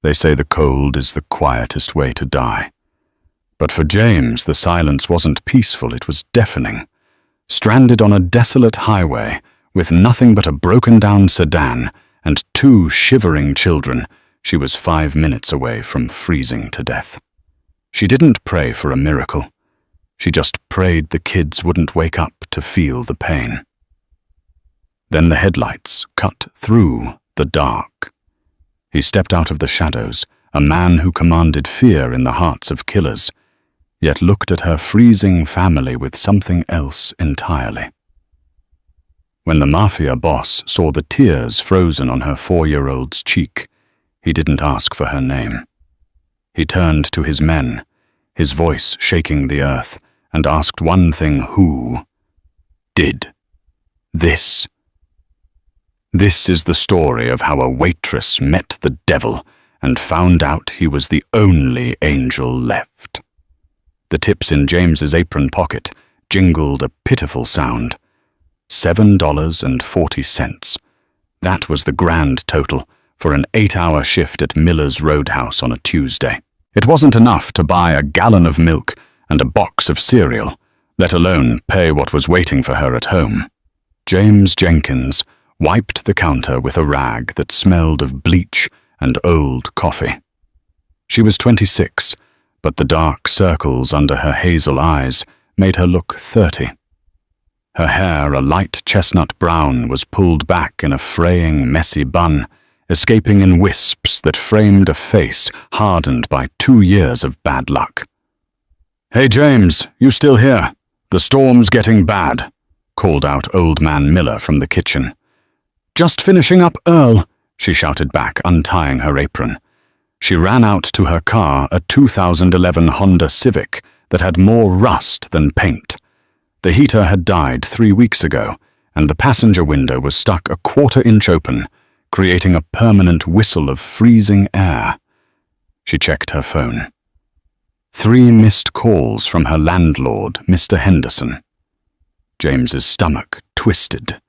They say the cold is the quietest way to die. But for James, the silence wasn't peaceful, it was deafening. Stranded on a desolate highway, with nothing but a broken-down sedan and 2 shivering children, she was 5 minutes away from freezing to death. She didn't pray for a miracle. She just prayed the kids wouldn't wake up to feel the pain. Then the headlights cut through the dark. He stepped out of the shadows, a man who commanded fear in the hearts of killers, yet looked at her freezing family with something else entirely. When the Mafia boss saw the tears frozen on her 4-year-old's cheek, he didn't ask for her name. He turned to his men, his voice shaking the earth, and asked one thing: who did this? This is the story of how a waitress met the devil and found out he was the only angel left. The tips in James's apron pocket jingled a pitiful sound. $7.40. That was the grand total for an 8-hour shift at Miller's Roadhouse on a Tuesday. It wasn't enough to buy a gallon of milk and a box of cereal, let alone pay what was waiting for her at home. James Jenkins wiped the counter with a rag that smelled of bleach and old coffee. She was 26, but the dark circles under her hazel eyes made her look 30. Her hair, a light chestnut brown, was pulled back in a fraying, messy bun, escaping in wisps that framed a face hardened by 2 years of bad luck. "Hey, James, you still here? The storm's getting bad," called out Old Man Miller from the kitchen. "Just finishing up Earl," she shouted back, untying her apron. She ran out to her car, a 2011 Honda Civic that had more rust than paint. The heater had died 3 weeks ago, and the passenger window was stuck a 1/4 inch open, creating a permanent whistle of freezing air. She checked her phone. 3 missed calls from her landlord, Mr. Henderson. James's stomach twisted.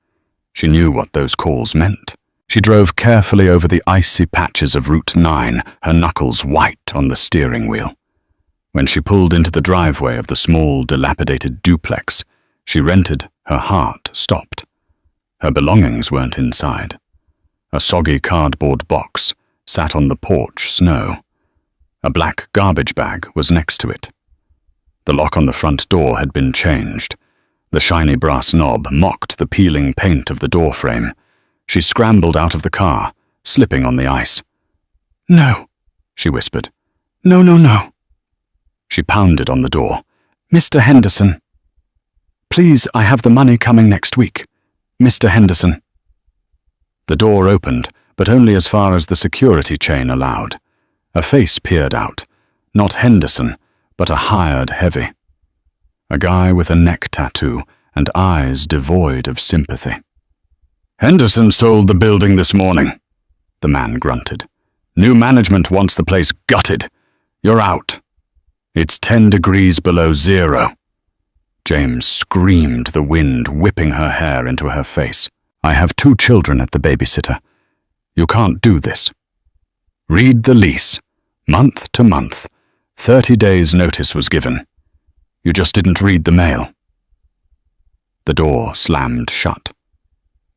She knew what those calls meant. She drove carefully over the icy patches of Route 9, her knuckles white on the steering wheel. When she pulled into the driveway of the small, dilapidated duplex she rented, her heart stopped. Her belongings weren't inside. A soggy cardboard box sat on the porch snow. A black garbage bag was next to it. The lock on the front door had been changed. The shiny brass knob mocked the peeling paint of the doorframe. She scrambled out of the car, slipping on the ice. "No," she whispered. "No, no, no." She pounded on the door. "Mr. Henderson. Please, I have the money coming next week. Mr. Henderson." The door opened, but only as far as the security chain allowed. A face peered out, not Henderson, but a hired heavy. A guy with a neck tattoo and eyes devoid of sympathy. "Henderson sold the building this morning," the man grunted. "New management wants the place gutted. You're out. It's 10 degrees below zero." James screamed, the wind whipping her hair into her face. "I have 2 children at the babysitter. You can't do this." "Read the lease. Month to month. 30 days notice was given. You just didn't read the mail." The door slammed shut.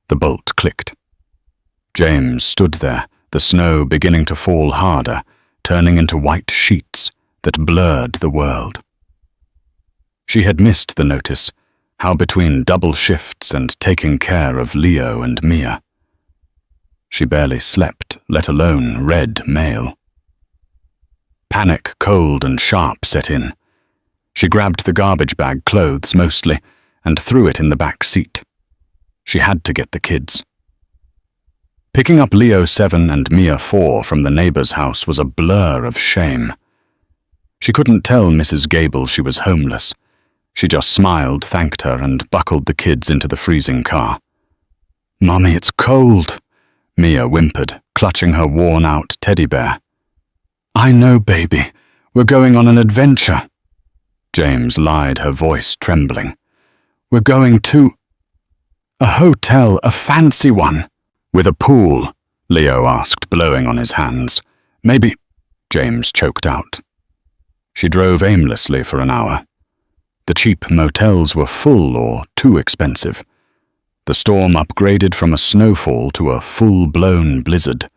The bolt clicked. James stood there, the snow beginning to fall harder, turning into white sheets that blurred the world. She had missed the notice, how between double shifts and taking care of Leo and Mia. She barely slept, let alone read mail. Panic, cold and sharp, set in. She grabbed the garbage bag, clothes mostly, and threw it in the back seat. She had to get the kids. Picking up Leo 7 and Mia 4 from the neighbor's house was a blur of shame. She couldn't tell Mrs. Gable she was homeless. She just smiled, thanked her, and buckled the kids into the freezing car. "Mommy, it's cold," Mia whimpered, clutching her worn-out teddy bear. "I know, baby. We're going on an adventure." James lied, her voice trembling. "We're going to a hotel, a fancy one." "With a pool?" Leo asked, blowing on his hands. Maybe, James choked out. She drove aimlessly for an hour. The cheap motels were full or too expensive. The storm upgraded from a snowfall to a full-blown blizzard.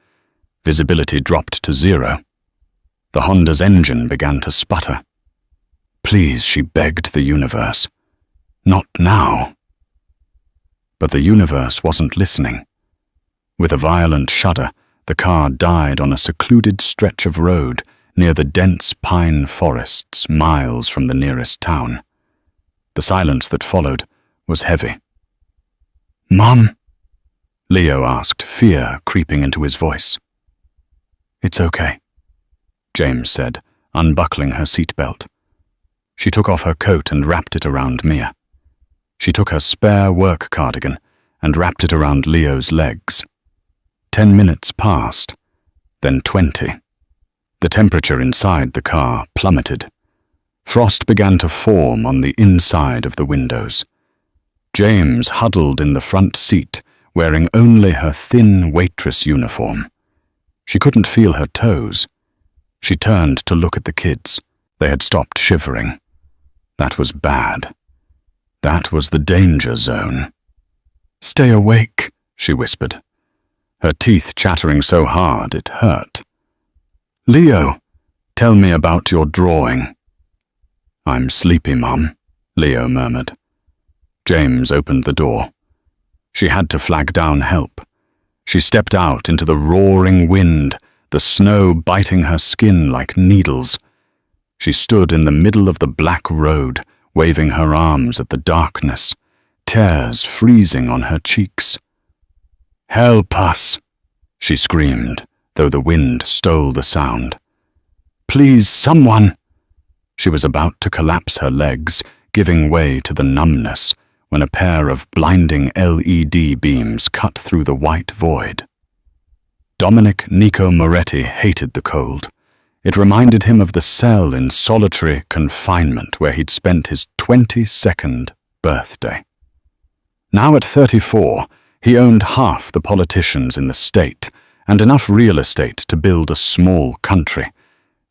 Visibility dropped to 0. The Honda's engine began to sputter. Please, she begged the universe. Not now. But the universe wasn't listening. With a violent shudder, the car died on a secluded stretch of road near the dense pine forests miles from the nearest town. The silence that followed was heavy. "Mom?" Leo asked, fear creeping into his voice. "It's okay," James said, unbuckling her seatbelt. She took off her coat and wrapped it around Mia. She took her spare work cardigan and wrapped it around Leo's legs. 10 minutes passed, then 20. The temperature inside the car plummeted. Frost began to form on the inside of the windows. James huddled in the front seat, wearing only her thin waitress uniform. She couldn't feel her toes. She turned to look at the kids. They had stopped shivering. That was bad. That was the danger zone. "Stay awake," she whispered, her teeth chattering so hard it hurt. "Leo, tell me about your drawing." "I'm sleepy, Mum," Leo murmured. James opened the door. She had to flag down help. She stepped out into the roaring wind, the snow biting her skin like needles. She stood in the middle of the black road, waving her arms at the darkness, tears freezing on her cheeks. "Help us," she screamed, though the wind stole the sound. "Please, someone." She was about to collapse her legs, giving way to the numbness, when a pair of blinding LED beams cut through the white void. Dominic Nico Moretti hated the cold. It reminded him of the cell in solitary confinement where he'd spent his 22nd birthday. Now at 34, he owned half the politicians in the state and enough real estate to build a small country.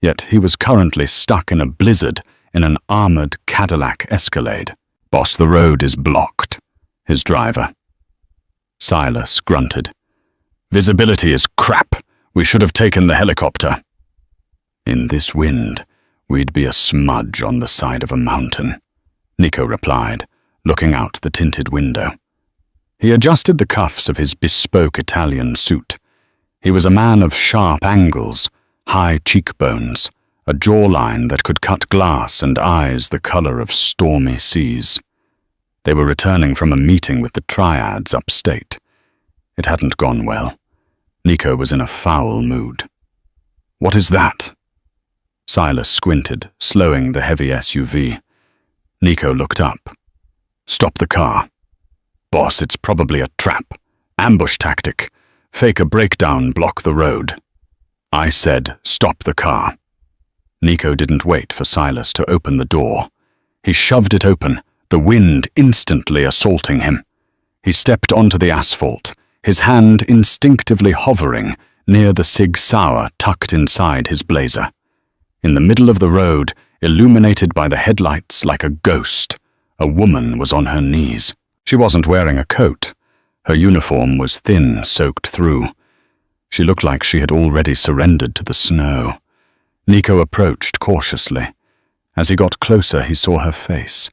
Yet he was currently stuck in a blizzard in an armored Cadillac Escalade. "Boss, the road is blocked," his driver. Silas grunted. "Visibility is crap. We should have taken the helicopter." "In this wind, we'd be a smudge on the side of a mountain," Nico replied, looking out the tinted window. He adjusted the cuffs of his bespoke Italian suit. He was a man of sharp angles, high cheekbones, a jawline that could cut glass and eyes the color of stormy seas. They were returning from a meeting with the triads upstate. It hadn't gone well. Nico was in a foul mood. "What is that?" Silas squinted, slowing the heavy SUV. Nico looked up. "Stop the car." "Boss, it's probably a trap. Ambush tactic. Fake a breakdown, block the road." "I said, stop the car." Nico didn't wait for Silas to open the door. He shoved it open, the wind instantly assaulting him. He stepped onto the asphalt, his hand instinctively hovering near the Sig Sauer tucked inside his blazer. In the middle of the road, illuminated by the headlights like a ghost, a woman was on her knees. She wasn't wearing a coat. Her uniform was thin, soaked through. She looked like she had already surrendered to the snow. Nico approached cautiously. As he got closer, he saw her face.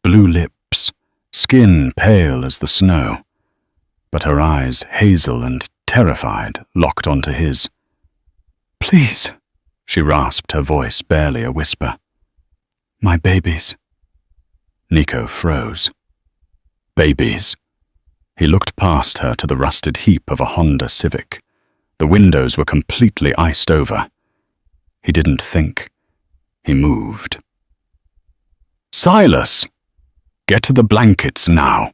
Blue lips, skin pale as the snow. But her eyes, hazel and terrified, locked onto his. "Please," she rasped, her voice barely a whisper. "My babies." Nico froze. Babies. He looked past her to the rusted heap of a Honda Civic. The windows were completely iced over. He didn't think. He moved. "Silas! Get to the blankets now!"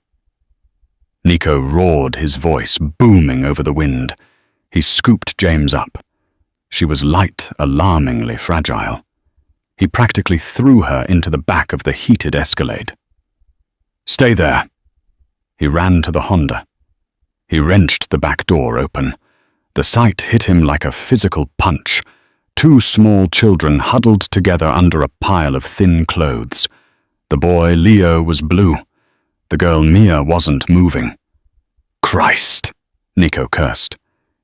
Nico roared, his voice booming over the wind. He scooped James up. She was light, alarmingly fragile. He practically threw her into the back of the heated Escalade. "Stay there." He ran to the Honda. He wrenched the back door open. The sight hit him like a physical punch. Two small children huddled together under a pile of thin clothes. The boy, Leo, was blue. The girl, Mia, wasn't moving. Christ, Nico cursed.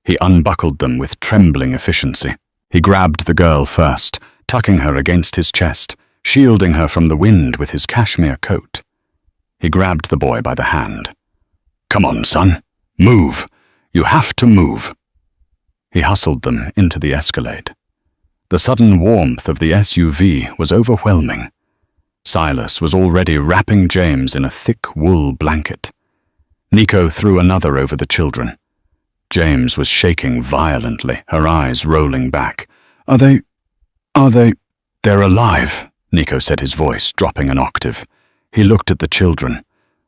He unbuckled them with trembling efficiency. He grabbed the girl first, tucking her against his chest, shielding her from the wind with his cashmere coat. He grabbed the boy by the hand. Come on, son. Move. You have to move. He hustled them into the Escalade. The sudden warmth of the SUV was overwhelming. Silas was already wrapping James in a thick wool blanket. Nico threw another over the children. James was shaking violently, her eyes rolling back. They're alive, Nico said, his voice dropping an octave. He looked at the children.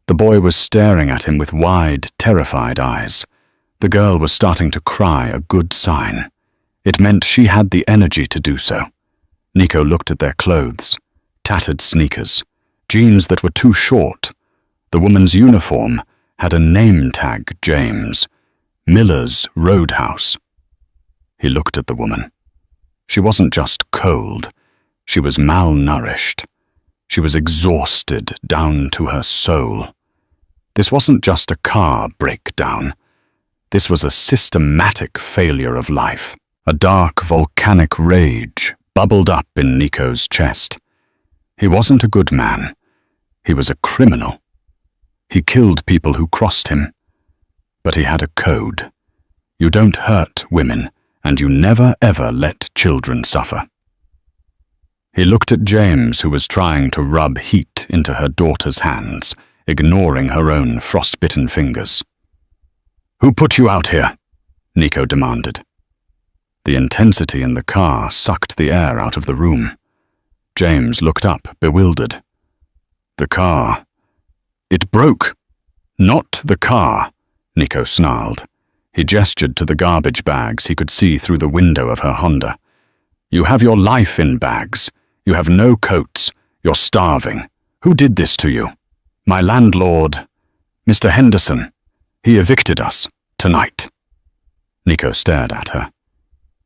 The boy was staring at him with wide, terrified eyes. The girl was starting to cry, a good sign. It meant she had the energy to do so. Nico looked at their clothes. Tattered sneakers, jeans that were too short. The woman's uniform had a name tag, James. Miller's Roadhouse. He looked at the woman. She wasn't just cold. She was malnourished. She was exhausted down to her soul. This wasn't just a car breakdown. This was a systematic failure of life. A dark volcanic rage bubbled up in Nico's chest. He wasn't a good man. He was a criminal. He killed people who crossed him. But he had a code. You don't hurt women, and you never ever let children suffer. He looked at James, who was trying to rub heat into her daughter's hands, ignoring her own frostbitten fingers. Who put you out here? Nico demanded. The intensity in the car sucked the air out of the room. James looked up, bewildered. The car. It broke. Not the car, Nico snarled. He gestured to the garbage bags he could see through the window of her Honda. You have your life in bags. You have no coats. You're starving. Who did this to you? My landlord, Mr. Henderson. He evicted us tonight. Nico stared at her.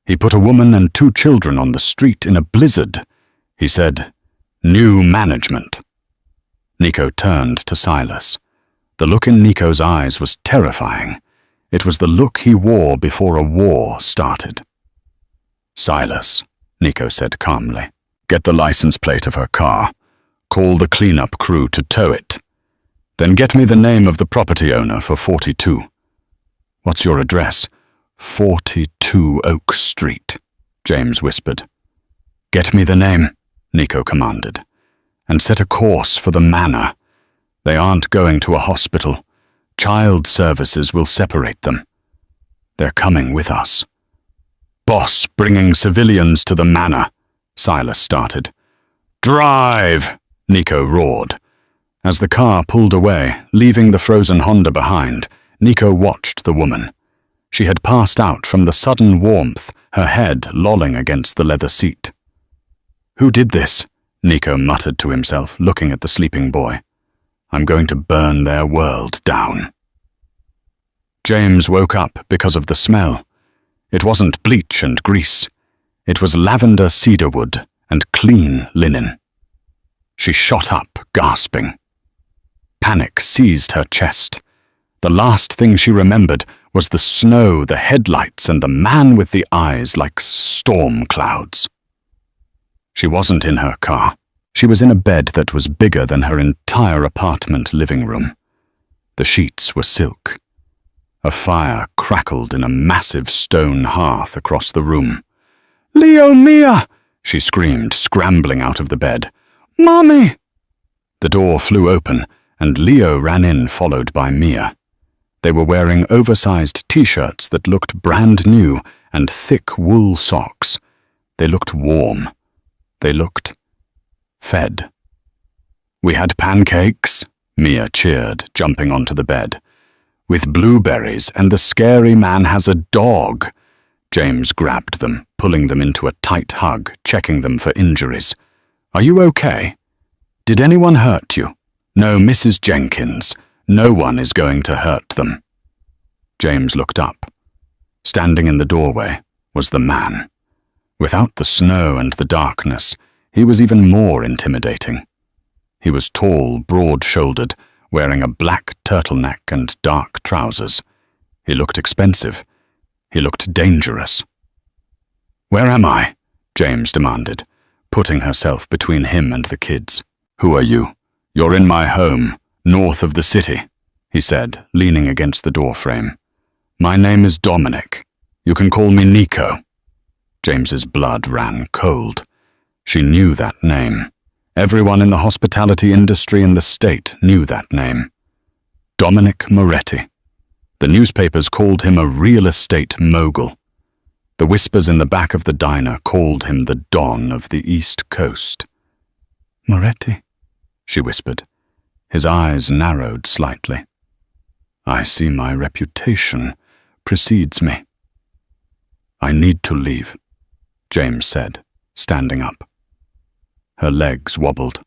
He put a woman and 2 children on the street in a blizzard. He said, New management. Nico turned to Silas. The look in Nico's eyes was terrifying. It was the look he wore before a war started. Silas, Nico said calmly, get the license plate of her car. Call the cleanup crew to tow it. Then get me the name of the property owner for 42. What's your address? 42 Oak Street, James whispered. Get me the name, Nico commanded, and set a course for the manor. They aren't going to a hospital. Child services will separate them. They're coming with us. Boss bringing civilians to the manor, Silas started. Drive, Nico roared. As the car pulled away, leaving the frozen Honda behind, Nico watched the woman. She had passed out from the sudden warmth, her head lolling against the leather seat. Who did this? Nico muttered to himself, looking at the sleeping boy. I'm going to burn their world down. James woke up because of the smell. It wasn't bleach and grease. It was lavender cedarwood and clean linen. She shot up, gasping. Panic seized her chest. The last thing she remembered was the snow, the headlights, and the man with the eyes like storm clouds. She wasn't in her car. She was in a bed that was bigger than her entire apartment living room. The sheets were silk. A fire crackled in a massive stone hearth across the room. Leo, Mia! She screamed, scrambling out of the bed. Mommy! The door flew open, and Leo ran in, followed by Mia. They were wearing oversized t-shirts that looked brand new and thick wool socks. They looked warm. They looked fed. We had pancakes, Mia cheered, jumping onto the bed. With blueberries, and the scary man has a dog. James grabbed them, pulling them into a tight hug, checking them for injuries. Are you okay? Did anyone hurt you? No, Mrs. Jenkins. No one is going to hurt them. James looked up. Standing in the doorway was the man. Without the snow and the darkness, he was even more intimidating. He was tall, broad-shouldered, wearing a black turtleneck and dark trousers. He looked expensive. He looked dangerous. "Where am I?" James demanded, putting herself between him and the kids. "Who are you?" "You're in my home, north of the city," he said, leaning against the doorframe. "My name is Dominic. You can call me Nico." James's blood ran cold. She knew that name. Everyone in the hospitality industry in the state knew that name. Dominic Moretti. The newspapers called him a real estate mogul. The whispers in the back of the diner called him the Don of the East Coast. "Moretti," she whispered. His eyes narrowed slightly. "I see my reputation precedes me." "I need to leave," James said, standing up. Her legs wobbled.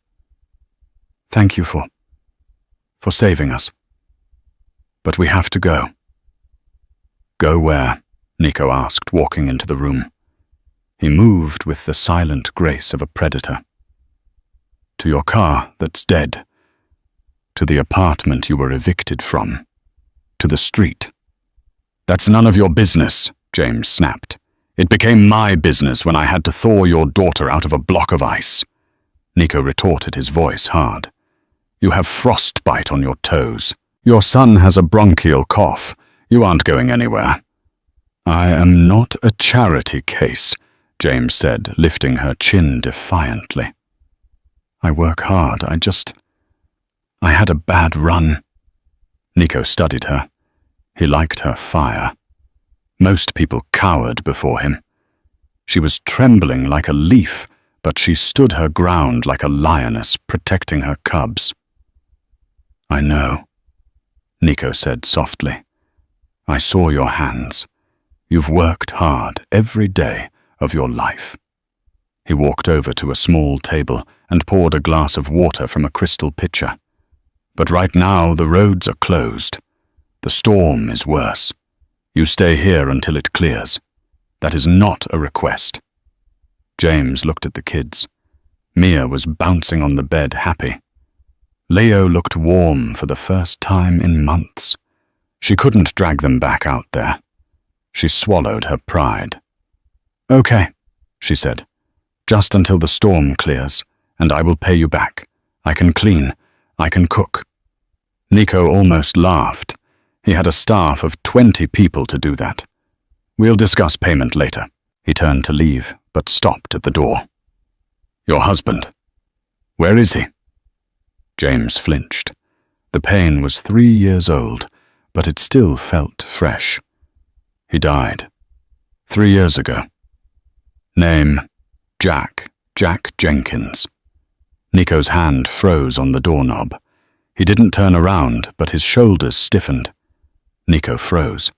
"Thank you for saving us. But we have to go." "Go where?" Nico asked, walking into the room. He moved with the silent grace of a predator. "To your car that's dead. To the apartment you were evicted from. To the street." "That's none of your business," James snapped. "It became my business when I had to thaw your daughter out of a block of ice." Nico retorted, his voice hard. "You have frostbite on your toes. Your son has a bronchial cough. You aren't going anywhere." "I am not a charity case," James said, lifting her chin defiantly. "I work hard. I had a bad run." Nico studied her. He liked her fire. Most people cowered before him. She was trembling like a leaf, but she stood her ground like a lioness protecting her cubs. "I know," Nico said softly. "I saw your hands. You've worked hard every day of your life." He walked over to a small table and poured a glass of water from a crystal pitcher. "But right now the roads are closed. The storm is worse. You stay here until it clears. That is not a request." James looked at the kids. Mia was bouncing on the bed, happy. Leo looked warm for the first time in months. She couldn't drag them back out there. She swallowed her pride. "Okay," she said. "Just until the storm clears, and I will pay you back. I can clean. I can cook." Nico almost laughed. He had a staff of 20 people to do that. "We'll discuss payment later." He turned to leave, but stopped at the door. "Your husband. Where is he?" James flinched. The pain was 3 years old, but it still felt fresh. "He died 3 years ago. Name, Jack Jenkins." Nico's hand froze on the doorknob. He didn't turn around, but his shoulders stiffened. Nico froze.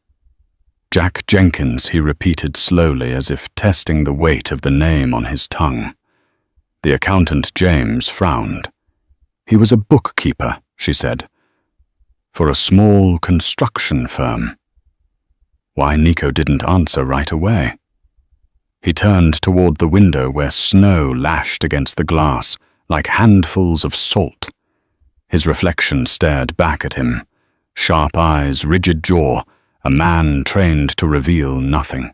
"Jack Jenkins," he repeated slowly, as if testing the weight of the name on his tongue. The accountant James frowned. "He was a bookkeeper," she said, "for a small construction firm." Why Nico didn't answer right away? He turned toward the window where snow lashed against the glass like handfuls of salt. His reflection stared back at him. Sharp eyes, rigid jaw, a man trained to reveal nothing.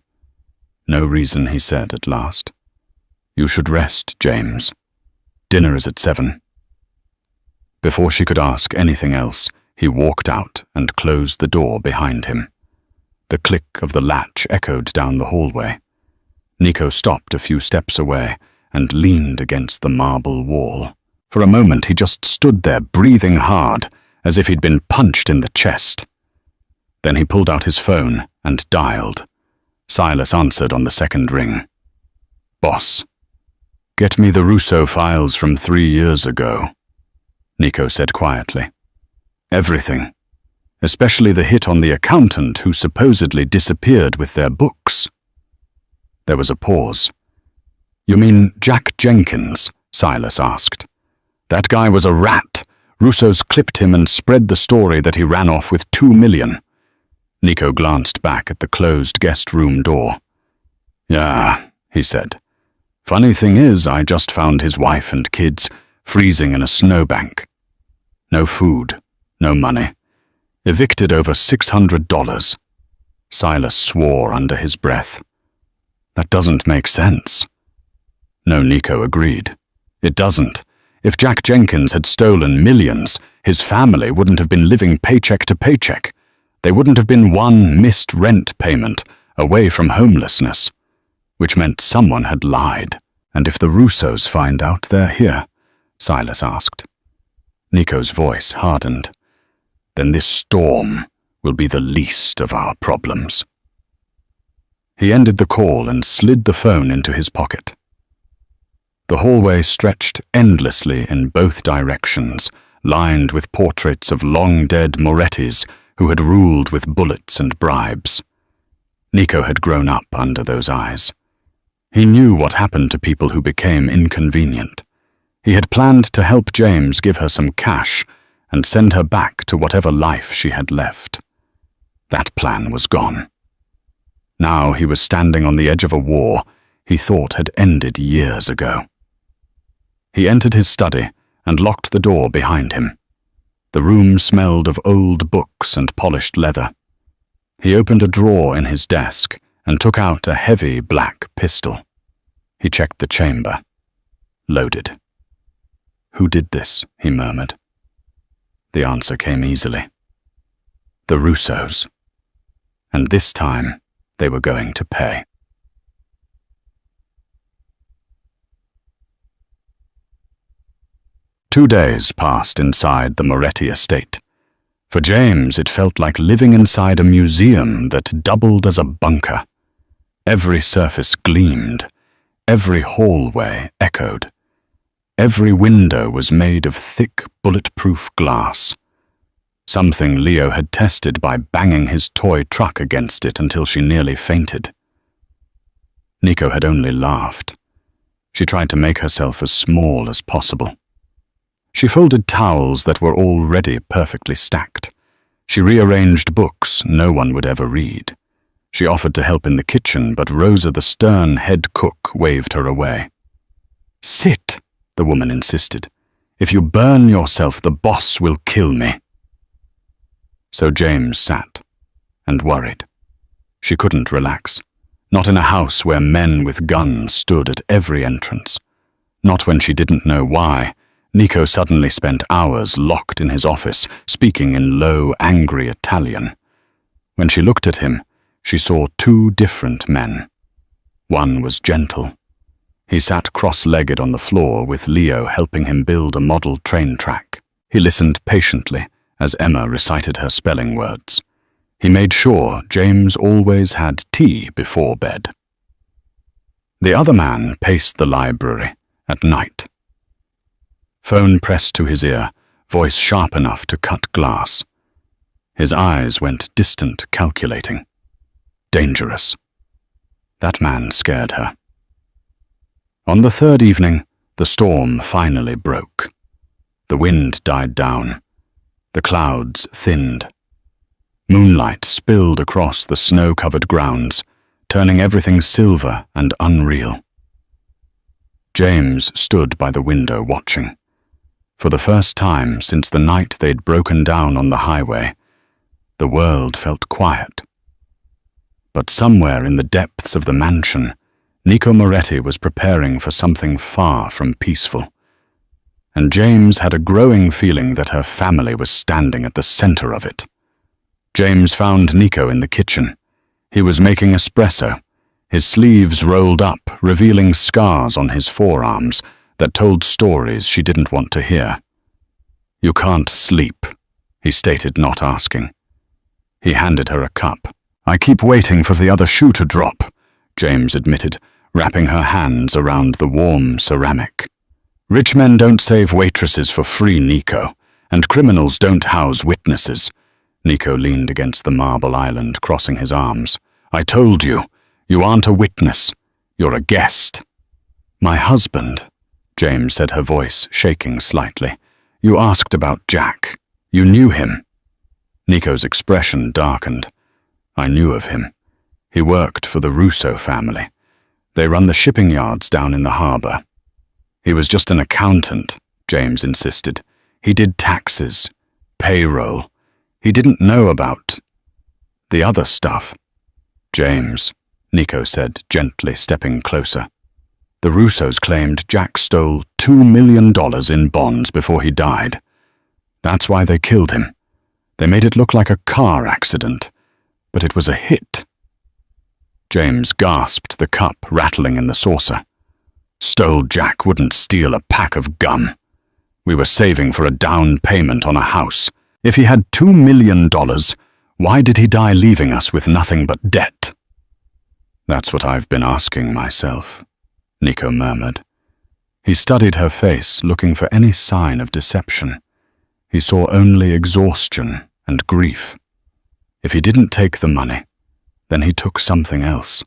"No reason," he said at last. "You should rest, James. Dinner is at 7. Before she could ask anything else, he walked out and closed the door behind him. The click of the latch echoed down the hallway. Nico stopped a few steps away and leaned against the marble wall. For a moment he just stood there, breathing hard, as if he'd been punched in the chest. Then he pulled out his phone and dialed. Silas answered on the second ring. "Boss, get me the Russo files from 3 years ago," Nico said quietly. "Everything, especially the hit on the accountant who supposedly disappeared with their books." There was a pause. "You mean Jack Jenkins?" Silas asked. "That guy was a rat. Russo's clipped him and spread the story that he ran off with 2 million. Nico glanced back at the closed guest room door. "Yeah," he said. "Funny thing is, I just found his wife and kids freezing in a snowbank. No food, no money. Evicted over $600. Silas swore under his breath. "That doesn't make sense." No, Nico agreed. It doesn't. If Jack Jenkins had stolen millions, his family wouldn't have been living paycheck to paycheck. They wouldn't have been one missed rent payment away from homelessness, which meant someone had lied. "And if the Russos find out they're here?" Silas asked. Nico's voice hardened. "Then this storm will be the least of our problems." He ended the call and slid the phone into his pocket. The hallway stretched endlessly in both directions, lined with portraits of long-dead Morettis who had ruled with bullets and bribes. Nico had grown up under those eyes. He knew what happened to people who became inconvenient. He had planned to help James give her some cash and send her back to whatever life she had left. That plan was gone. Now he was standing on the edge of a war he thought had ended years ago. He entered his study and locked the door behind him. The room smelled of old books and polished leather. He opened a drawer in his desk and took out a heavy black pistol. He checked the chamber. Loaded. "Who did this?" he murmured. The answer came easily. The Russos. And this time, they were going to pay. Two days passed inside the Moretti estate. For James, it felt like living inside a museum that doubled as a bunker. Every surface gleamed. Every hallway echoed. Every window was made of thick, bulletproof glass. Something Leo had tested by banging his toy truck against it until she nearly fainted. Nico had only laughed. She tried to make herself as small as possible. She folded towels that were already perfectly stacked. She rearranged books no one would ever read. She offered to help in the kitchen, but Rosa, the stern head cook, waved her away. "Sit," the woman insisted. "If you burn yourself, the boss will kill me." So James sat and worried. She couldn't relax. Not in a house where men with guns stood at every entrance. Not when she didn't know why. Nico suddenly spent hours locked in his office, speaking in low, angry Italian. When she looked at him, she saw two different men. One was gentle. He sat cross-legged on the floor with Leo helping him build a model train track. He listened patiently as Emma recited her spelling words. He made sure James always had tea before bed. The other man paced the library at night. Phone pressed to his ear, voice sharp enough to cut glass. His eyes went distant, calculating. Dangerous. That man scared her. On the third evening, the storm finally broke. The wind died down. The clouds thinned. Moonlight spilled across the snow-covered grounds, turning everything silver and unreal. James stood by the window watching. For the first time since the night they'd broken down on the highway, the world felt quiet. But somewhere in the depths of the mansion, Nico Moretti was preparing for something far from peaceful. And James had a growing feeling that her family was standing at the center of it. James found Nico in the kitchen. He was making espresso, his sleeves rolled up, revealing scars on his forearms that told stories she didn't want to hear. "You can't sleep," he stated, not asking. He handed her a cup. "I keep waiting for the other shoe to drop," James admitted, wrapping her hands around the warm ceramic. "Rich men don't save waitresses for free, Nico, and criminals don't house witnesses." Nico leaned against the marble island, crossing his arms. "I told you, you aren't a witness. You're a guest." "My husband," James said, her voice shaking slightly. "You asked about Jack. You knew him." Nico's expression darkened. I knew of him. He worked for the Russo family. They run the shipping yards down in the harbor. He was just an accountant, James insisted. He did taxes, payroll. He didn't know about the other stuff. James, Nico said, gently stepping closer. The Russos claimed Jack stole $2 million in bonds before he died. That's why they killed him. They made it look like a car accident, but it was a hit. James gasped, the cup rattling in the saucer. Stole Jack wouldn't steal a pack of gum. We were saving for a down payment on a house. If he had $2 million, why did he die leaving us with nothing but debt? That's what I've been asking myself, Nico murmured. He studied her face, looking for any sign of deception. He saw only exhaustion and grief. If he didn't take the money, then he took something else.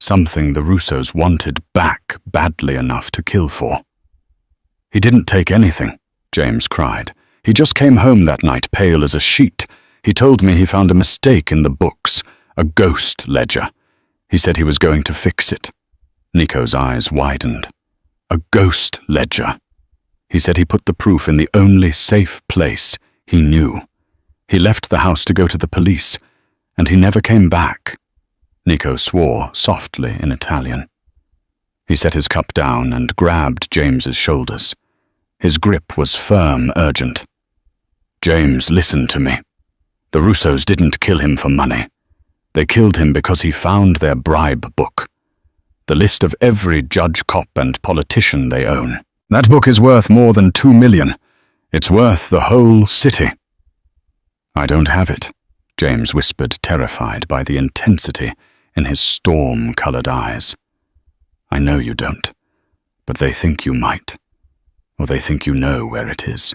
Something the Russos wanted back badly enough to kill for. He didn't take anything, James cried. He just came home that night pale as a sheet. He told me he found a mistake in the books, a ghost ledger. He said he was going to fix it. Nico's eyes widened. A ghost ledger. He said he put the proof in the only safe place he knew. He left the house to go to the police, and he never came back. Nico swore softly in Italian. He set his cup down and grabbed James's shoulders. His grip was firm, urgent. James, listen to me. The Russos didn't kill him for money. They killed him because he found their bribe book. The list of every judge, cop, and politician they own. That book is worth more than $2 million. It's worth the whole city. I don't have it, James whispered, terrified by the intensity in his storm-colored eyes. I know you don't, but they think you might, or they think you know where it is.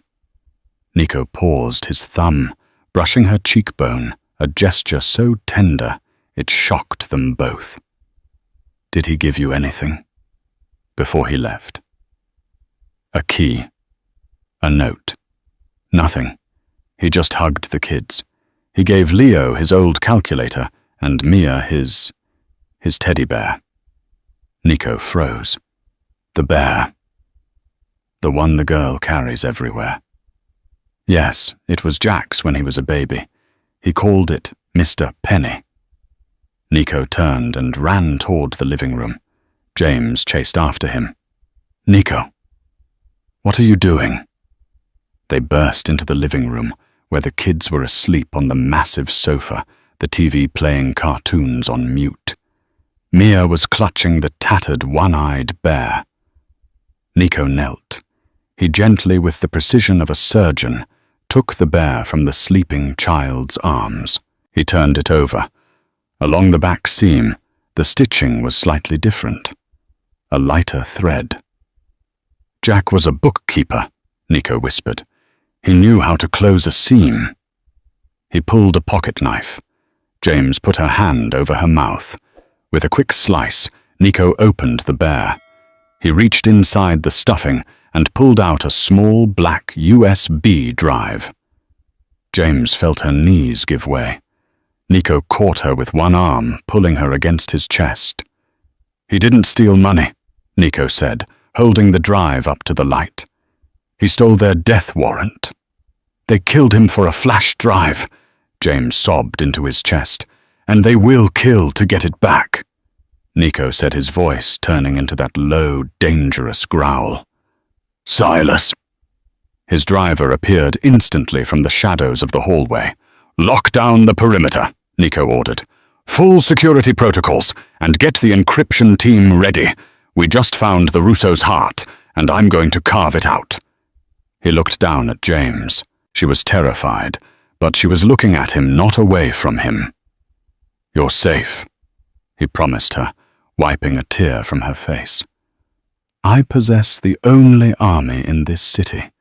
Nico paused, his thumb brushing her cheekbone, a gesture so tender it shocked them both. Did he give you anything? Before he left. A key. A note. Nothing. He just hugged the kids. He gave Leo his old calculator and Mia his teddy bear. Nico froze. The bear. The one the girl carries everywhere. Yes, it was Jack's when he was a baby. He called it Mr. Penny. Nico turned and ran toward the living room. James chased after him. Nico, what are you doing? They burst into the living room, where the kids were asleep on the massive sofa, the TV playing cartoons on mute. Mia was clutching the tattered, one-eyed bear. Nico knelt. He gently, with the precision of a surgeon, took the bear from the sleeping child's arms. He turned it over. Along the back seam, the stitching was slightly different. A lighter thread. Jack was a bookkeeper, Nico whispered. He knew how to close a seam. He pulled a pocket knife. James put her hand over her mouth. With a quick slice, Nico opened the bear. He reached inside the stuffing and pulled out a small black USB drive. James felt her knees give way. Nico caught her with one arm, pulling her against his chest. He didn't steal money, Nico said, holding the drive up to the light. He stole their death warrant. They killed him for a flash drive, James sobbed into his chest, and they will kill to get it back. Nico said, his voice turning into that low, dangerous growl. Silas. His driver appeared instantly from the shadows of the hallway. Lock down the perimeter, Nico ordered. Full security protocols, and get the encryption team ready. We just found the Russo's heart, and I'm going to carve it out. He looked down at James. She was terrified, but she was looking at him, not away from him. You're safe, he promised her, wiping a tear from her face. I possess the only army in this city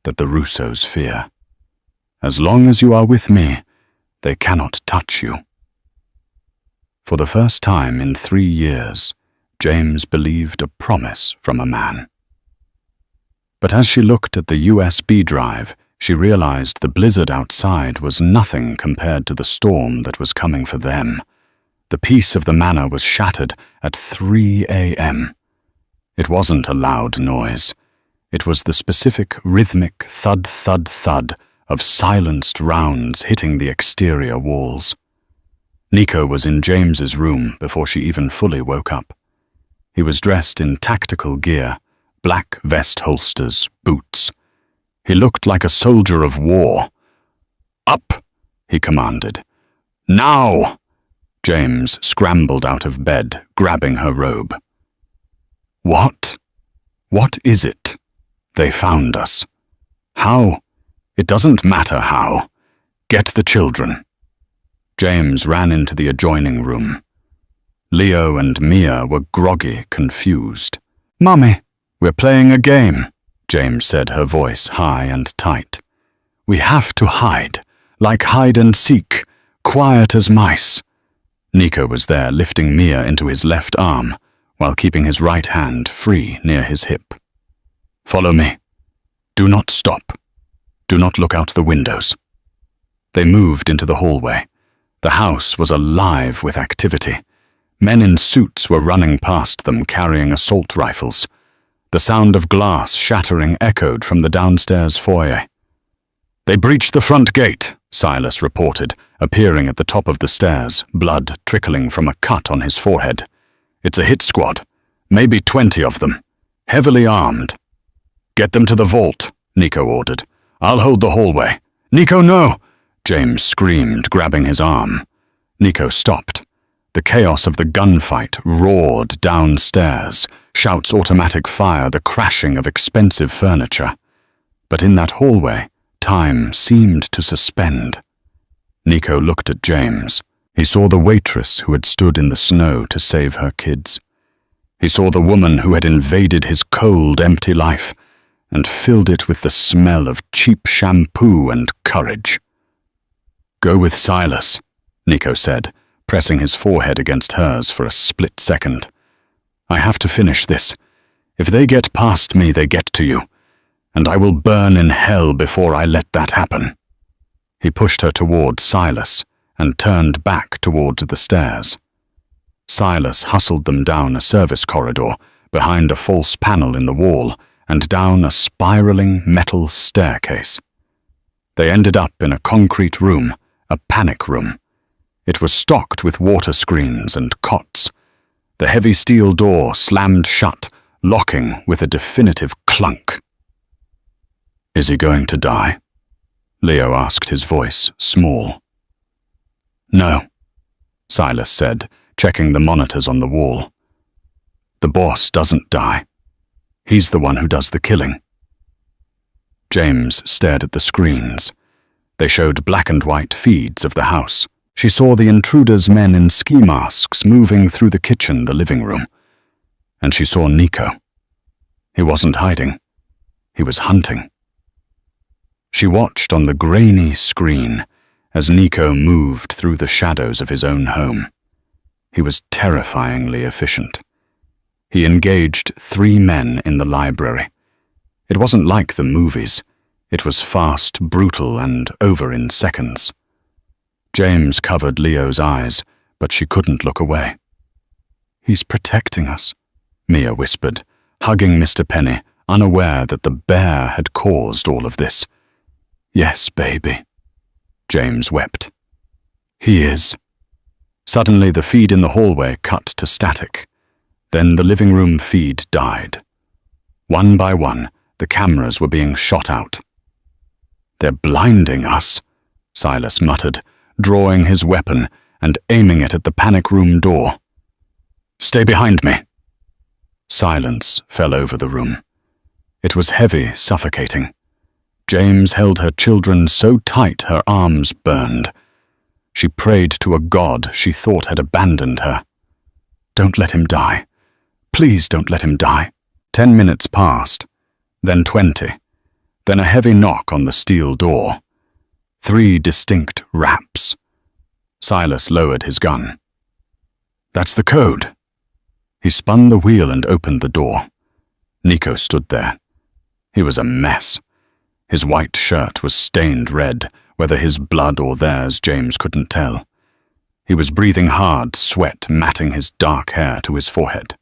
that the Russos fear. As long as you are with me, they cannot touch you. For the first time in 3 years, James believed a promise from a man. But as she looked at the USB drive, She realized the blizzard outside was nothing compared to the storm that was coming for them. The peace of the manor was shattered at 3 a.m. It wasn't a loud noise. It was the specific rhythmic thud, thud, thud of silenced rounds hitting the exterior walls. Nico was in James's room before she even fully woke up. He was dressed in tactical gear, black vest holsters, boots. He looked like a soldier of war. "Up!" he commanded. "Now!" James scrambled out of bed, grabbing her robe. "What? What is it? They found us. How? It doesn't matter how. Get the children." James ran into the adjoining room. Leo and Mia were groggy, confused. "Mummy, we're playing a game," James said, her voice high and tight. "We have to hide, like hide and seek, quiet as mice." Nico was there, lifting Mia into his left arm, while keeping his right hand free near his hip. "Follow me. Do not stop. Do not look out the windows." They moved into the hallway. The house was alive with activity. Men in suits were running past them, carrying assault rifles. The sound of glass shattering echoed from the downstairs foyer. "They breached the front gate," Silas reported, appearing at the top of the stairs, blood trickling from a cut on his forehead. "It's a hit squad. Maybe 20 of them. Heavily armed." "Get them to the vault," Nico ordered. "I'll hold the hallway." "Nico, no!" James screamed, grabbing his arm. Nico stopped. The chaos of the gunfight roared downstairs, shouts, automatic fire, the crashing of expensive furniture. But in that hallway, time seemed to suspend. Nico looked at James. He saw the waitress who had stood in the snow to save her kids. He saw the woman who had invaded his cold, empty life and filled it with the smell of cheap shampoo and courage. "Go with Silas," Nico said, pressing his forehead against hers for a split second. "I have to finish this. If they get past me, they get to you, and I will burn in hell before I let that happen." He pushed her toward Silas and turned back towards the stairs. Silas hustled them down a service corridor, behind a false panel in the wall, and down a spiraling metal staircase. They ended up in a concrete room, a panic room. It was stocked with water screens and cots. The heavy steel door slammed shut, locking with a definitive clunk. "Is he going to die?" Leo asked, his voice small. "No," Silas said, checking the monitors on the wall. "The boss doesn't die. He's the one who does the killing." James stared at the screens. They showed black and white feeds of the house. She saw the intruders' men in ski masks moving through the kitchen, the living room. And she saw Nico. He wasn't hiding. He was hunting. She watched on the grainy screen as Nico moved through the shadows of his own home. He was terrifyingly efficient. He engaged 3 men in the library. It wasn't like the movies. It was fast, brutal, and over in seconds. James covered Leo's eyes, but she couldn't look away. "He's protecting us," Mia whispered, hugging Mr. Penny, unaware that the bear had caused all of this. "Yes, baby," James wept. "He is." Suddenly, the feed in the hallway cut to static. Then the living room feed died. One by one, the cameras were being shot out. "They're blinding us," Silas muttered, drawing his weapon and aiming it at the panic room door. "Stay behind me." Silence fell over the room. It was heavy, suffocating. James held her children so tight her arms burned. She prayed to a god she thought had abandoned her. "Don't let him die. Please don't let him die." 10 minutes passed, then 20, then a heavy knock on the steel door. 3 distinct raps. Silas lowered his gun. "That's the code." He spun the wheel and opened the door. Nico stood there. He was a mess. His white shirt was stained red, whether his blood or theirs James couldn't tell. He was breathing hard, sweat matting his dark hair to his forehead.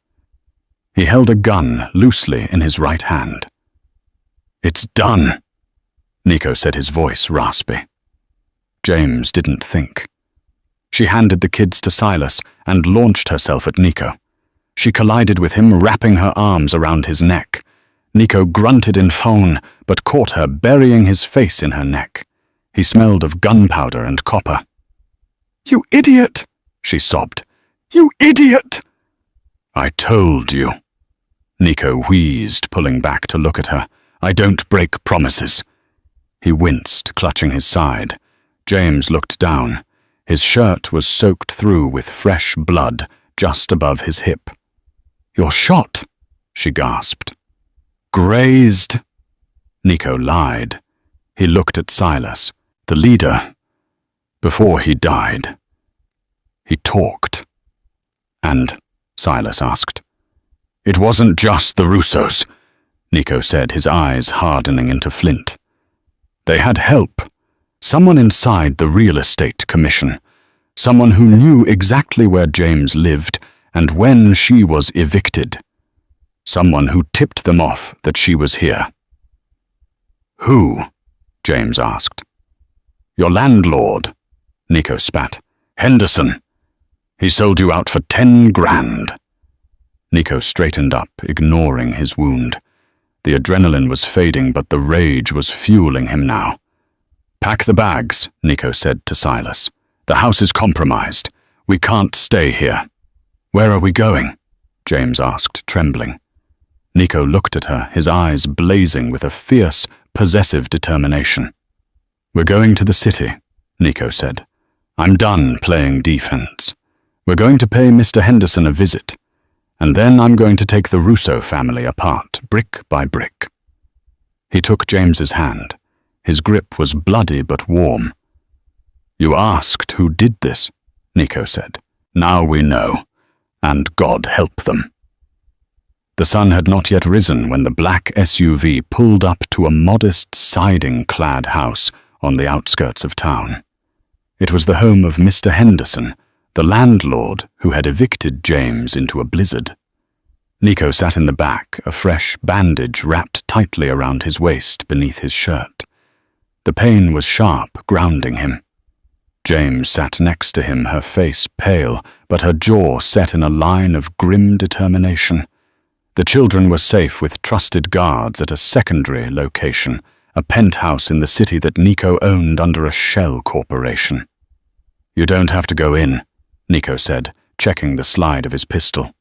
He held a gun loosely in his right hand. "It's done," Nico said, his voice raspy. James didn't think. She handed the kids to Silas and launched herself at Nico. She collided with him, wrapping her arms around his neck. Nico grunted in phone, but caught her, burying his face in her neck. He smelled of gunpowder and copper. "You idiot!" she sobbed. "You idiot!" "I told you." Nico wheezed, pulling back to look at her. "I don't break promises." He winced, clutching his side. James looked down. His shirt was soaked through with fresh blood just above his hip. "You're shot," she gasped. "Grazed." Nico lied. He looked at Silas, the leader. Before he died, he talked. "And?" Silas asked. "It wasn't just the Russos," Nico said, his eyes hardening into flint. "They had help. Someone inside the real estate commission. Someone who knew exactly where James lived and when she was evicted. Someone who tipped them off that she was here." "Who?" James asked. "Your landlord," Nico spat. "Henderson. He sold you out for 10 grand. Nico straightened up, ignoring his wound. The adrenaline was fading, but the rage was fueling him now. "Pack the bags," Nico said to Silas. "The house is compromised. We can't stay here." "Where are we going?" James asked, trembling. Nico looked at her, his eyes blazing with a fierce, possessive determination. "We're going to the city," Nico said. "I'm done playing defense. We're going to pay Mr. Henderson a visit, and then I'm going to take the Russo family apart, brick by brick." He took James's hand. His grip was bloody but warm. "You asked who did this," Nico said. "Now we know, and God help them." The sun had not yet risen when the black SUV pulled up to a modest siding-clad house on the outskirts of town. It was the home of Mr. Henderson, the landlord who had evicted James into a blizzard. Nico sat in the back, a fresh bandage wrapped tightly around his waist beneath his shirt. The pain was sharp, grounding him. James sat next to him, her face pale, but her jaw set in a line of grim determination. The children were safe with trusted guards at a secondary location, a penthouse in the city that Nico owned under a shell corporation. "You don't have to go in," Nico said, checking the slide of his pistol.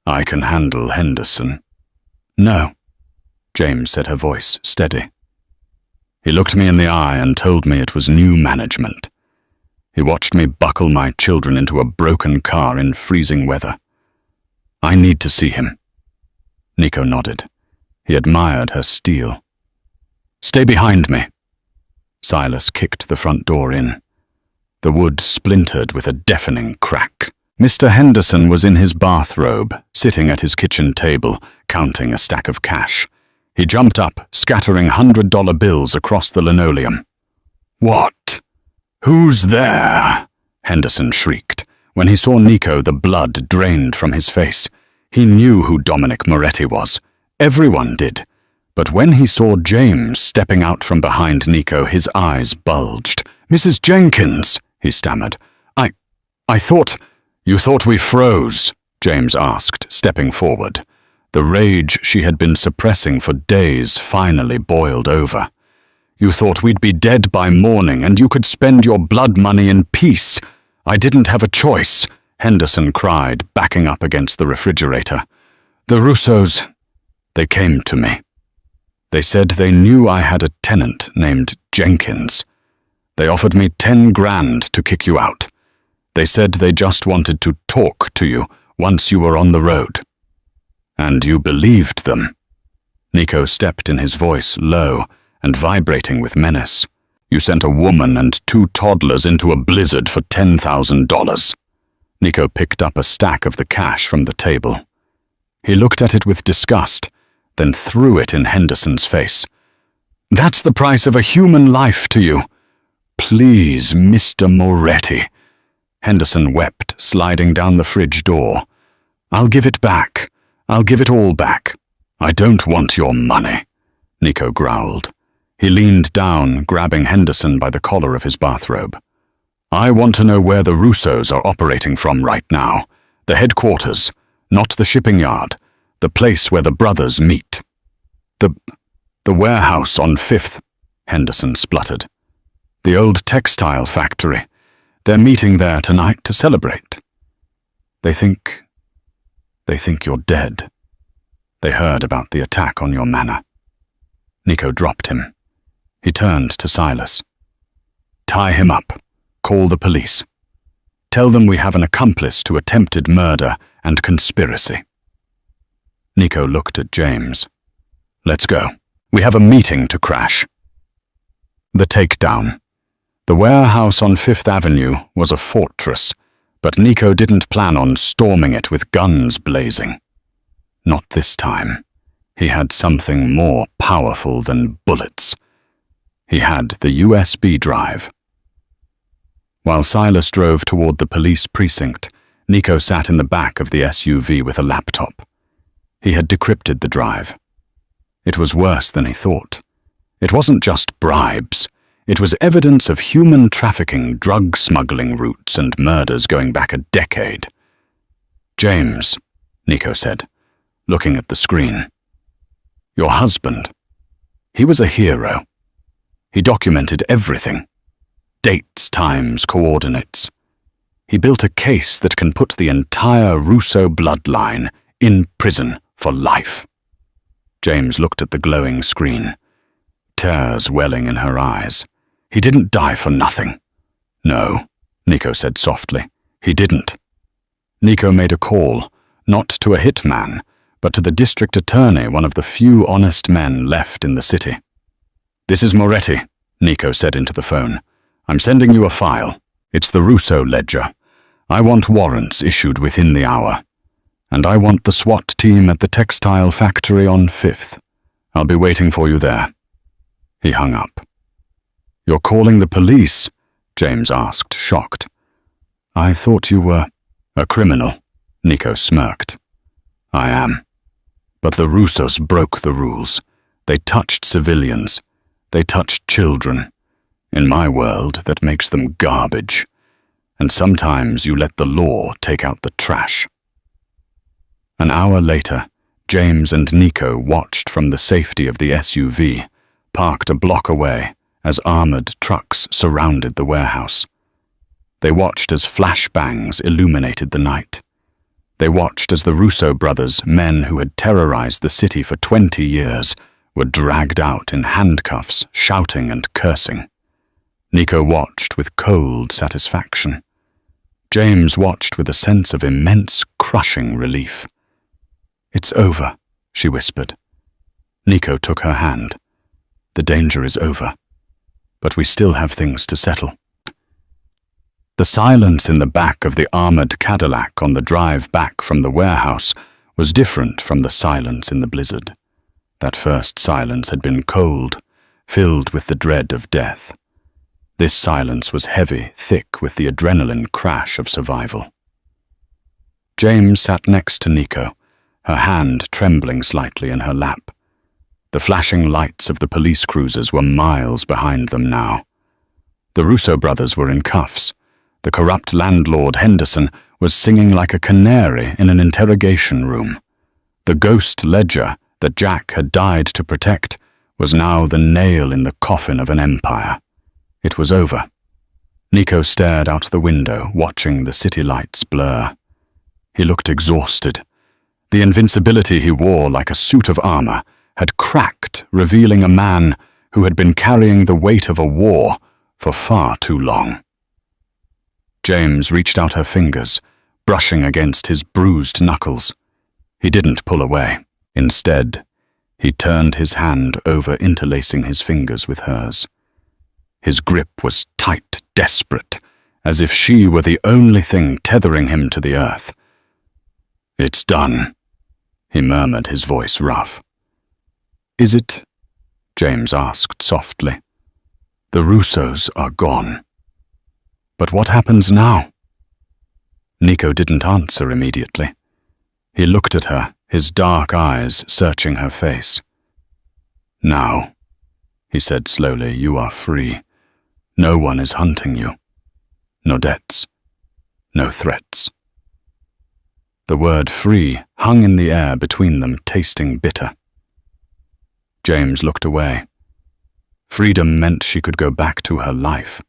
"I can handle Henderson." "No," James said, her voice steady. He looked me in the eye and told me it was new management. He watched me buckle my children into a broken car in freezing weather. "I need to see him." Nico nodded. He admired her steel. "Stay behind me." Silas kicked the front door in. The wood splintered with a deafening crack. Mr. Henderson was in his bathrobe, sitting at his kitchen table, counting a stack of cash. He jumped up, scattering $100 bills across the linoleum. "What? Who's there?" Henderson shrieked. When he saw Nico, the blood drained from his face. He knew who Dominic Moretti was. Everyone did. But when he saw James stepping out from behind Nico, his eyes bulged. "Mrs. Jenkins," he stammered. I thought... "You thought we froze?" James asked, stepping forward. The rage she had been suppressing for days finally boiled over. "You thought we'd be dead by morning and you could spend your blood money in peace. I didn't have a choice," Henderson cried, backing up against the refrigerator. "The Russos, they came to me. They said they knew I had a tenant named Jenkins. They offered me 10 grand to kick you out. They said they just wanted to talk to you once you were on the road. And you believed them." Nico stepped in, his voice low and vibrating with menace. "You sent a woman and 2 toddlers into a blizzard for $10,000. Nico picked up a stack of the cash from the table. He looked at it with disgust, then threw it in Henderson's face. That's the price of a human life to you. Please, Mr. Moretti. Henderson wept, sliding down the fridge door. I'll give it back. I'll give it all back. I don't want your money, Nico growled. He leaned down, grabbing Henderson by the collar of his bathrobe. I want to know where the Russos are operating from right now. The headquarters, not the shipping yard. The place where the brothers meet. The warehouse on 5th, Henderson spluttered. The old textile factory. They're meeting there tonight to celebrate. They think you're dead. They heard about the attack on your manor. Nico dropped him. He turned to Silas. Tie him up. Call the police. Tell them we have an accomplice to attempted murder and conspiracy. Nico looked at James. Let's go. We have a meeting to crash. The takedown. The warehouse on 5th Avenue was a fortress, but Nico didn't plan on storming it with guns blazing. Not this time. He had something more powerful than bullets. He had the USB drive. While Silas drove toward the police precinct, Nico sat in the back of the SUV with a laptop. He had decrypted the drive. It was worse than he thought. It wasn't just bribes. It was evidence of human trafficking, drug smuggling routes, and murders going back a decade. James, Nico said, looking at the screen. Your husband. He was a hero. He documented everything. Dates, times, coordinates. He built a case that can put the entire Russo bloodline in prison for life. James looked at the glowing screen, tears welling in her eyes. He didn't die for nothing. No, Nico said softly. He didn't. Nico made a call, not to a hitman, but to the district attorney, one of the few honest men left in the city. This is Moretti, Nico said into the phone. I'm sending you a file. It's the Russo ledger. I want warrants issued within the hour. And I want the SWAT team at the textile factory on 5th. I'll be waiting for you there. He hung up. You're calling the police? James asked, shocked. I thought you were a criminal, Nico smirked. I am. But the Russos broke the rules. They touched civilians. They touched children. In my world, that makes them garbage. And sometimes you let the law take out the trash. An hour later, James and Nico watched from the safety of the SUV, parked a block away, as armored trucks surrounded the warehouse. They watched as flashbangs illuminated the night. They watched as the Russo brothers, men who had terrorized the city for 20 years, were dragged out in handcuffs, shouting and cursing. Nico watched with cold satisfaction. James watched with a sense of immense, crushing relief. It's over, she whispered. Nico took her hand. The danger is over. But we still have things to settle. The silence in the back of the armored Cadillac on the drive back from the warehouse was different from the silence in the blizzard. That first silence had been cold, filled with the dread of death. This silence was heavy, thick with the adrenaline crash of survival. James sat next to Nico, her hand trembling slightly in her lap. The flashing lights of the police cruisers were miles behind them now. The Russo brothers were in cuffs. The corrupt landlord Henderson was singing like a canary in an interrogation room. The ghost ledger that Jack had died to protect was now the nail in the coffin of an empire. It was over. Nico stared out the window, watching the city lights blur. He looked exhausted. The invincibility he wore like a suit of armor had cracked, revealing a man who had been carrying the weight of a war for far too long. James reached out her fingers, brushing against his bruised knuckles. He didn't pull away. Instead, he turned his hand over, interlacing his fingers with hers. His grip was tight, desperate, as if she were the only thing tethering him to the earth. It's done, he murmured, his voice rough. Is it James asked softly. The Russos are gone. But what happens now? Nico didn't answer immediately. He looked at her, his dark eyes searching her face. Now, he said slowly, you are free. No one is hunting you. No debts. No threats. The word free hung in the air between them, tasting bitter. James looked away. Freedom meant she could go back to her life,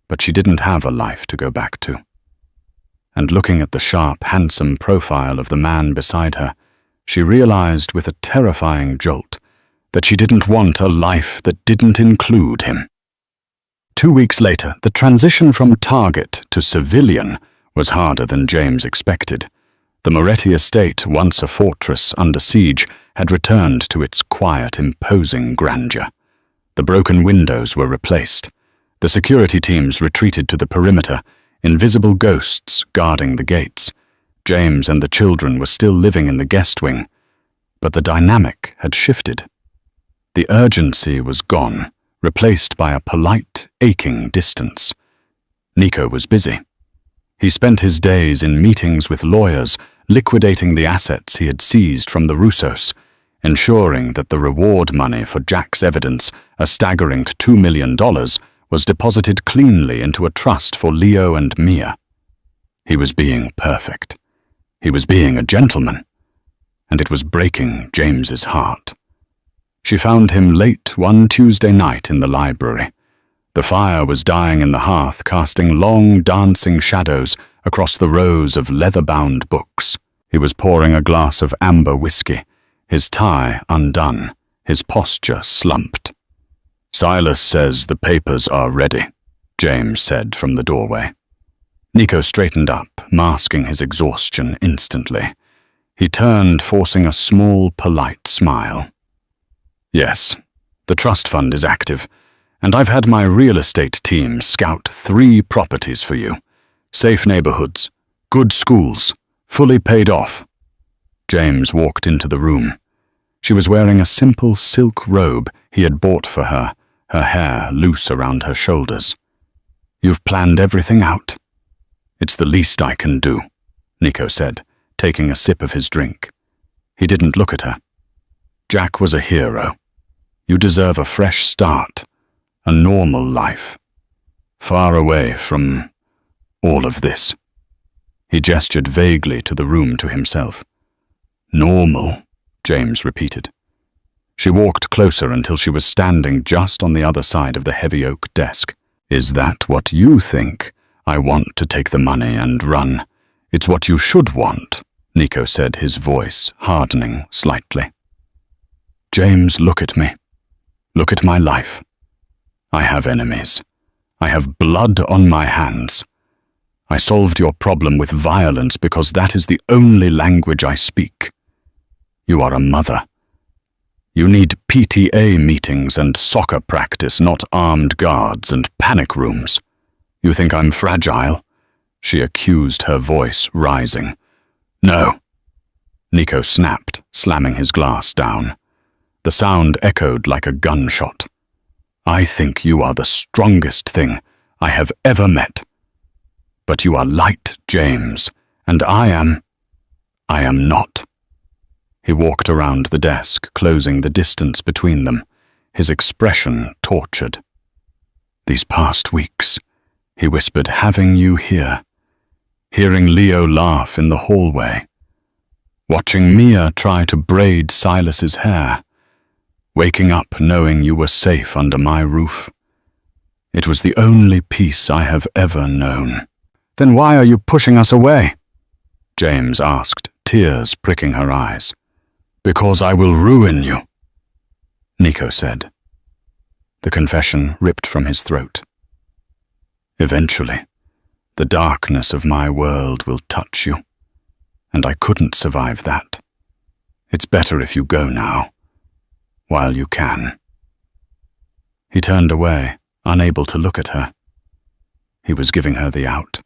but she didn't have a life to go back to. And looking at the sharp, handsome profile of the man beside her, she realized with a terrifying jolt that she didn't want a life that didn't include him. 2 weeks later, the transition from target to civilian was harder than James expected. The Moretti estate, once a fortress under siege, had returned to its quiet, imposing grandeur. The broken windows were replaced. The security teams retreated to the perimeter, invisible ghosts guarding the gates. James and the children were still living in the guest wing, but the dynamic had shifted. The urgency was gone, replaced by a polite, aching distance. Nico was busy. He spent his days in meetings with lawyers, liquidating the assets he had seized from the Russos, ensuring that the reward money for Jack's evidence, a staggering $2 million, was deposited cleanly into a trust for Leo and Mia. He was being perfect. He was being a gentleman, and it was breaking James's heart. She found him late one Tuesday night in the library. The fire was dying in the hearth, casting long, dancing shadows across the rows of leather-bound books. He was pouring a glass of amber whiskey, his tie undone, his posture slumped. Silas says the papers are ready, James said from the doorway. Nico straightened up, masking his exhaustion instantly. He turned, forcing a small, polite smile. Yes, the trust fund is active, and I've had my real estate team scout 3 properties for you. Safe neighborhoods, good schools, fully paid off. James walked into the room. She was wearing a simple silk robe he had bought for her, her hair loose around her shoulders. You've planned everything out? It's the least I can do, Nico said, taking a sip of his drink. He didn't look at her. Jack was a hero. You deserve a fresh start, a normal life, far away from all of this. He gestured vaguely to the room to himself. Normal, James repeated. She walked closer until she was standing just on the other side of the heavy oak desk. Is that what you think? I want to take the money and run. It's what you should want, Nico said, his voice hardening slightly. James, look at me. Look at my life. I have enemies. I have blood on my hands. I solved your problem with violence because that is the only language I speak. You are a mother. You need PTA meetings and soccer practice, not armed guards and panic rooms. You think I'm fragile? She accused, her voice rising. No. Nico snapped, slamming his glass down. The sound echoed like a gunshot. I think you are the strongest thing I have ever met. But you are light, James, and I am not. He walked around the desk, closing the distance between them, his expression tortured. These past weeks, he whispered, having you here, hearing Leo laugh in the hallway, watching Mia try to braid Silas's hair, waking up knowing you were safe under my roof. It was the only peace I have ever known. Then why are you pushing us away? James asked, tears pricking her eyes. Because I will ruin you, Nico said. The confession ripped from his throat. Eventually, the darkness of my world will touch you, and I couldn't survive that. It's better if you go now, while you can. He turned away, unable to look at her. He was giving her the out.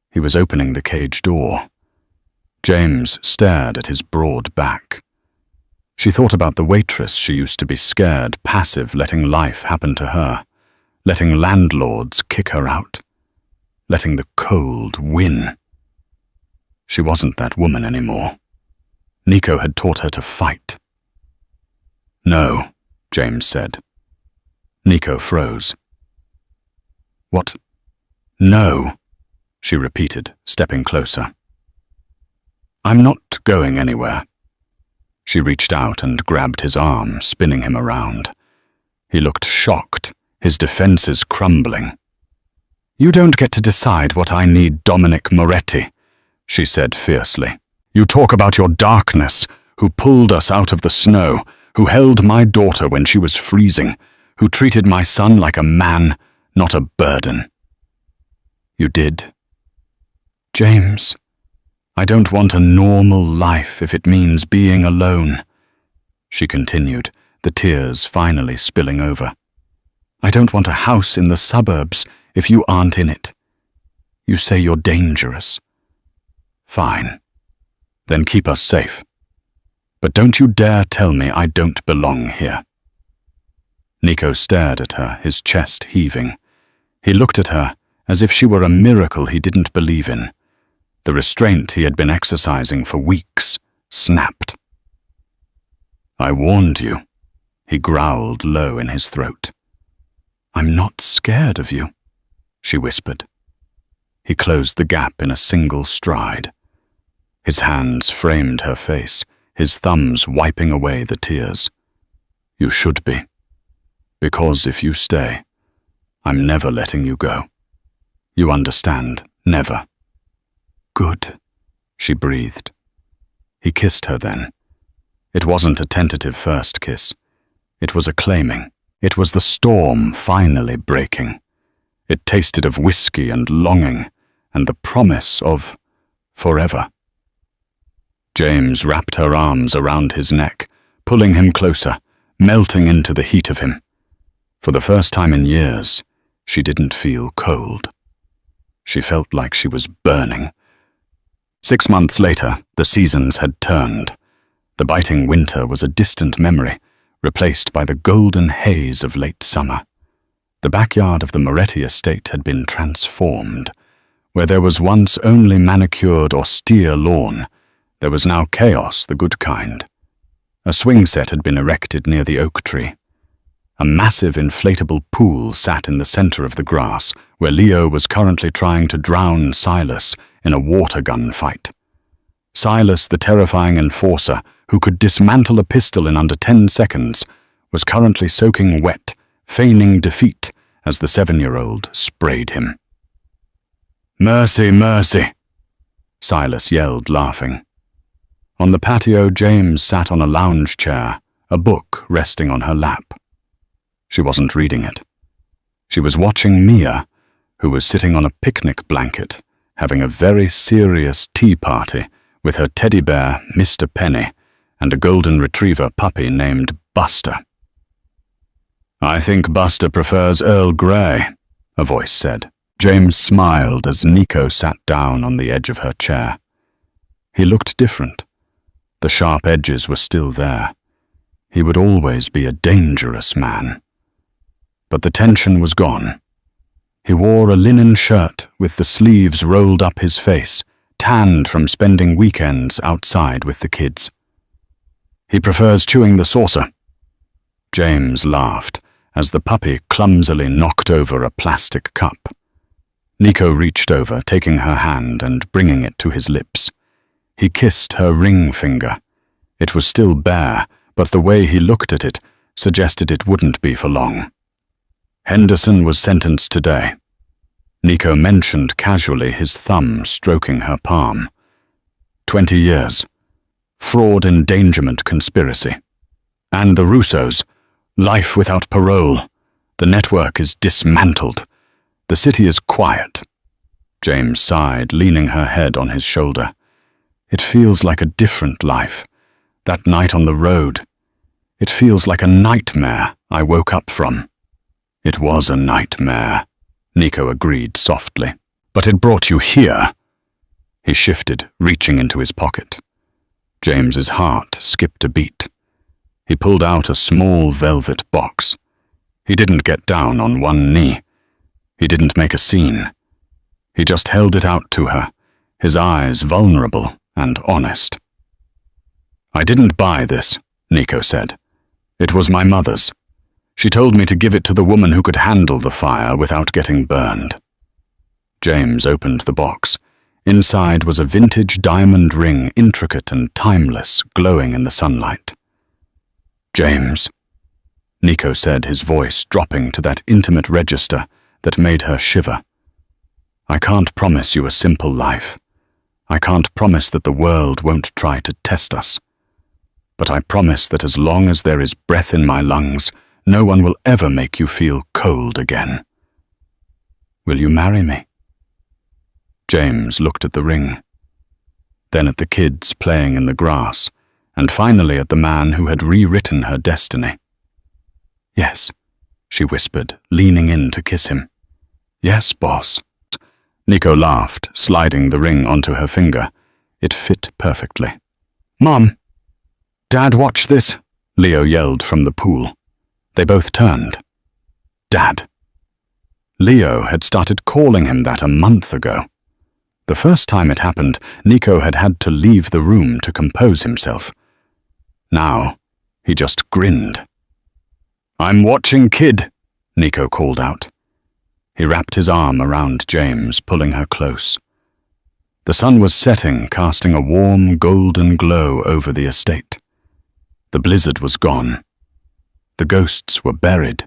He was opening the cage door. James stared at his broad back. She thought about the waitress she used to be scared, passive, letting life happen to her, letting landlords kick her out, letting the cold win. She wasn't that woman anymore. Nico had taught her to fight. "No," James said. Nico froze. "What? No," she repeated, stepping closer. "I'm not going anywhere." She reached out and grabbed his arm, spinning him around. He looked shocked, his defenses crumbling. "You don't get to decide what I need, Dominic Moretti," she said fiercely. "You talk about your darkness, who pulled us out of the snow, who held my daughter when she was freezing, who treated my son like a man, not a burden." "You did." "James, I don't want a normal life if it means being alone," she continued, the tears finally spilling over. "I don't want a house in the suburbs if you aren't in it. You say you're dangerous. Fine. Then keep us safe. But don't you dare tell me I don't belong here." Nico stared at her, his chest heaving. He looked at her as if she were a miracle he didn't believe in. The restraint he had been exercising for weeks snapped. "I warned you," he growled low in his throat. "I'm not scared of you," she whispered. He closed the gap in a single stride. His hands framed her face, his thumbs wiping away the tears. "You should be. Because if you stay, I'm never letting you go. You understand, never." "Good," she breathed. He kissed her then. It wasn't a tentative first kiss. It was a claiming. It was the storm finally breaking. It tasted of whiskey and longing, and the promise of forever. James wrapped her arms around his neck, pulling him closer, melting into the heat of him. For the first time in years, she didn't feel cold. She felt like she was burning. 6 months later, the seasons had turned. The biting winter was a distant memory, replaced by the golden haze of late summer. The backyard of the Moretti estate had been transformed. Where there was once only manicured, austere lawn, there was now chaos, the good kind. A swing set had been erected near the oak tree. A massive inflatable pool sat in the center of the grass, where Leo was currently trying to drown Silas in a water gun fight. Silas, the terrifying enforcer, who could dismantle a pistol in under 10 seconds, was currently soaking wet, feigning defeat as the 7-year-old sprayed him. "Mercy, mercy!" Silas yelled, laughing. On the patio, James sat on a lounge chair, a book resting on her lap. She wasn't reading it. She was watching Mia, who was sitting on a picnic blanket, having a very serious tea party with her teddy bear, Mr. Penny, and a golden retriever puppy named Buster. "I think Buster prefers Earl Grey," a voice said. James smiled as Nico sat down on the edge of her chair. He looked different. The sharp edges were still there. He would always be a dangerous man. But the tension was gone. He wore a linen shirt with the sleeves rolled up his face, tanned from spending weekends outside with the kids. "He prefers chewing the saucer." James laughed as the puppy clumsily knocked over a plastic cup. Nico reached over, taking her hand and bringing it to his lips. He kissed her ring finger. It was still bare, but the way he looked at it suggested it wouldn't be for long. Henderson was sentenced today. Nico mentioned casually, his thumb stroking her palm. 20 years. Fraud endangerment conspiracy. And the Russos. Life without parole. The network is dismantled. The city is quiet. James sighed, leaning her head on his shoulder. It feels like a different life. That night on the road. It feels like a nightmare I woke up from. It was a nightmare, Nico agreed softly. But it brought you here. He shifted, reaching into his pocket. James's heart skipped a beat. He pulled out a small velvet box. He didn't get down on one knee. He didn't make a scene. He just held it out to her, his eyes vulnerable and honest. "I didn't buy this," Nico said. "It was my mother's. She told me to give it to the woman who could handle the fire without getting burned." James opened the box. Inside was a vintage diamond ring, intricate and timeless, glowing in the sunlight. "James," Nico said, his voice dropping to that intimate register that made her shiver. "I can't promise you a simple life. I can't promise that the world won't try to test us. But I promise that as long as there is breath in my lungs, no one will ever make you feel cold again. Will you marry me?" James looked at the ring, then at the kids playing in the grass, and finally at the man who had rewritten her destiny. "Yes," she whispered, leaning in to kiss him. "Yes, boss." Nico laughed, sliding the ring onto her finger. It fit perfectly. "Mom! Dad, watch this!" Leo yelled from the pool. They both turned. Dad. Leo had started calling him that a month ago. The first time it happened, Nico had had to leave the room to compose himself. Now, he just grinned. "I'm watching, kid," Nico called out. He wrapped his arm around James, pulling her close. The sun was setting, casting a warm, golden glow over the estate. The blizzard was gone. The ghosts were buried,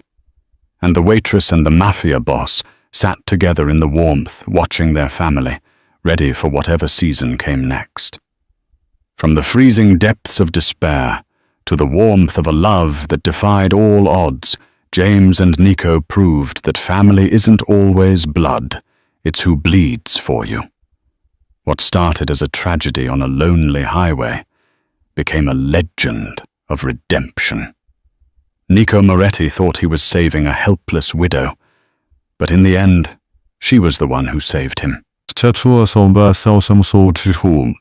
and the waitress and the Mafia boss sat together in the warmth, watching their family, ready for whatever season came next. From the freezing depths of despair to the warmth of a love that defied all odds, James and Nico proved that family isn't always blood, it's who bleeds for you. What started as a tragedy on a lonely highway became a legend of redemption. Nico Moretti thought he was saving a helpless widow, but in the end, she was the one who saved him. 车出了手把烧伤手指护